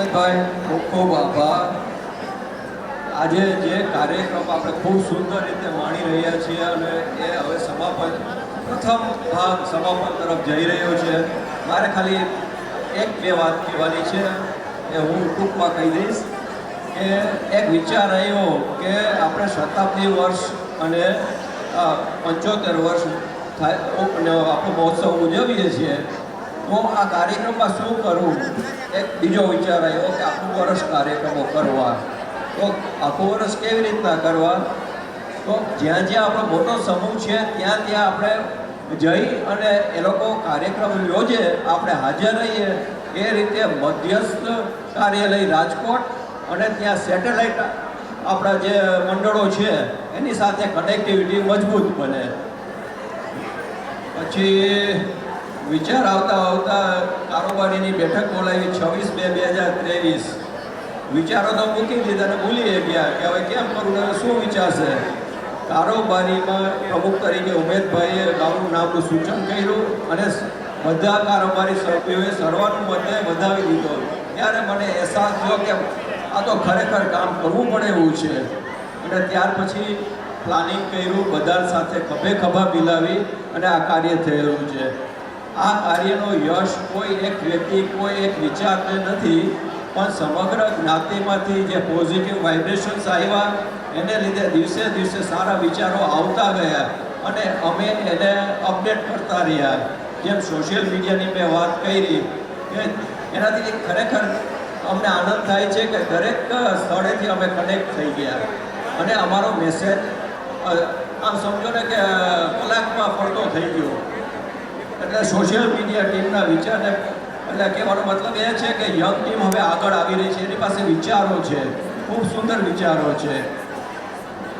ઉમેદભાઈ ખૂબ ખૂબ આભાર. આજે જે કાર્યક્રમ આપણે ખૂબ સુંદર રીતે માણી રહ્યા છીએ અને એ હવે સમાપન પ્રથમ ભાગ સમાપન તરફ જઈ રહ્યો છે. મારે ખાલી એક બે વાત કહેવાની છે એ હું ટૂંકમાં કહી દઈશ કે એક વિચાર આવ્યો કે આપણે શતાબ્દી વર્ષ અને 75 વર્ષ થાય આપણો મહોત્સવ ઉજવીએ છીએ, તો આ કાર્યક્રમમાં શું કરવું? એક બીજો વિચાર આવ્યો કે આખું વર્ષ કાર્યક્રમો કરવા. તો આખું વર્ષ કેવી રીતના કરવા? તો જ્યાં જ્યાં આપણો મોટો સમૂહ છે ત્યાં ત્યાં આપણે જઈ અને એ લોકો કાર્યક્રમ યોજે, આપણે હાજર રહીએ. એ રીતે મધ્યસ્થ કાર્યાલય રાજકોટ અને ત્યાં સેટેલાઇટ આપણા જે મંડળો છે એની સાથે કનેક્ટિવિટી મજબૂત બને. પછી વિચાર આવતા કારોબારીની બેઠક બોલાવી 26/2/2023. વિચારો તો મૂકી દીધા અને ભૂલી ગયા કે હવે કેમ કરવું, હવે શું વિચારશે. કારોબારીમાં પ્રમુખ તરીકે ઉમેદભાઈએ ગામનું નામનું સૂચન કર્યું અને બધા કારોબારી સભ્યોએ સર્વાનુમતે વધાવી દીધો. ત્યારે મને અહેસાસ થયો કે આ તો ખરેખર કામ કરવું પડે એવું છે. અને ત્યાર પછી પ્લાનિંગ કર્યું, બધા સાથે ખભે ખભા મિલાવી અને આ કાર્ય થયેલું છે. આ કાર્યનો યશ કોઈ એક વ્યક્તિ, કોઈ એક વિચારને નથી, પણ સમગ્ર જ્ઞાતિમાંથી જે પોઝિટિવ વાઇબ્રેશન્સ આવ્યા એને લીધે દિવસે દિવસે સારા વિચારો આવતા ગયા અને અમે એને અપડેટ કરતા રહ્યા. જેમ સોશિયલ મીડિયાની મેં વાત કરી કે એનાથી ખરેખર અમને આનંદ થાય છે કે દરેક સ્થળેથી અમે કનેક્ટ થઈ ગયા અને અમારો મેસેજ આમ સમજો ને કે કલાકમાં પડતો થઈ ગયો. એટલે સોશિયલ મીડિયા ટીમના વિચારને, એટલે કહેવાનો મતલબ એ છે કે યંગ ટીમ હવે આગળ આવી રહી છે, એની પાસે વિચારો છે, ખૂબ સુંદર વિચારો છે.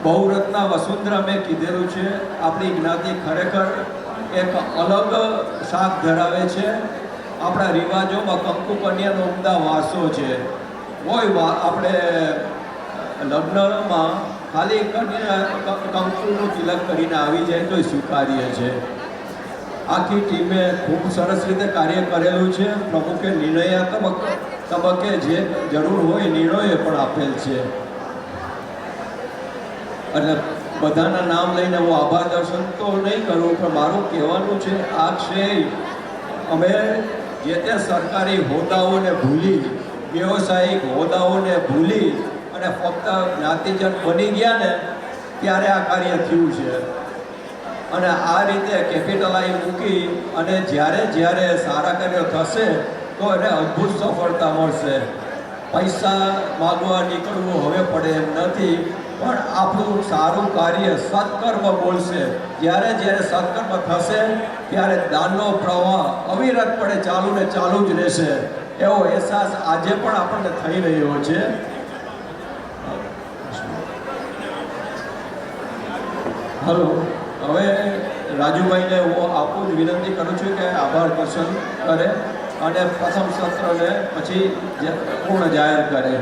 બહુરત્ના વસુંધરા મેં કીધેલું છે, આપણી જ્ઞાતિ ખરેખર એક અલગ શાખ ધરાવે છે. આપણા રિવાજોમાં કંકુ કન્યાનો ઉમદા વારસો છે. કોઈ આપણે લગ્નમાં ખાલી કંકુનું તિલક કરીને આવી જાય તો સ્વીકારીએ છીએ. આખી ટીમે ખૂબ સરસ રીતે કાર્ય કરેલું છે. પ્રમુખે નિર્ણયાત્મક તબક્કે જે જરૂર હોય નિર્ણયો પણ આપેલ છે. એટલે બધાના નામ લઈને હું આભાર દર્શન તો નહીં કરું, પણ મારું કહેવાનું છે આ શ્રેય અમે જે તે સરકારી હોદ્દાઓને ભૂલી, વ્યવસાયિક હોદ્દાઓને ભૂલી અને ફક્ત જ્ઞાતિજન બની ગયા ને ત્યારે આ કાર્ય થયું છે. અને આ રીતે કેપિટલાઈ મૂકી અને જ્યારે સારા કાર્યો થશે તો એને અદ્ભુત સફળતા મળશે. પૈસા માગવા નીકળવું હવે પડે એમ નથી, પણ આપણું સારું કાર્ય સત્કર્મ બોલશે. જ્યારે સત્કર્મ થશે ત્યારે દાનનો પ્રવાહ અવિરતપણે ચાલુ ને ચાલુ જ રહેશે. એવો અહેસાસ આજે પણ આપણને થઈ રહ્યો છે. હલો, હવે રાજુભાઈને હું આપું જ વિનંતી કરું છું કે આભાર દર્શન કરે અને પ્રથમ સત્રને પછી પૂર્ણ જાહેર કરે.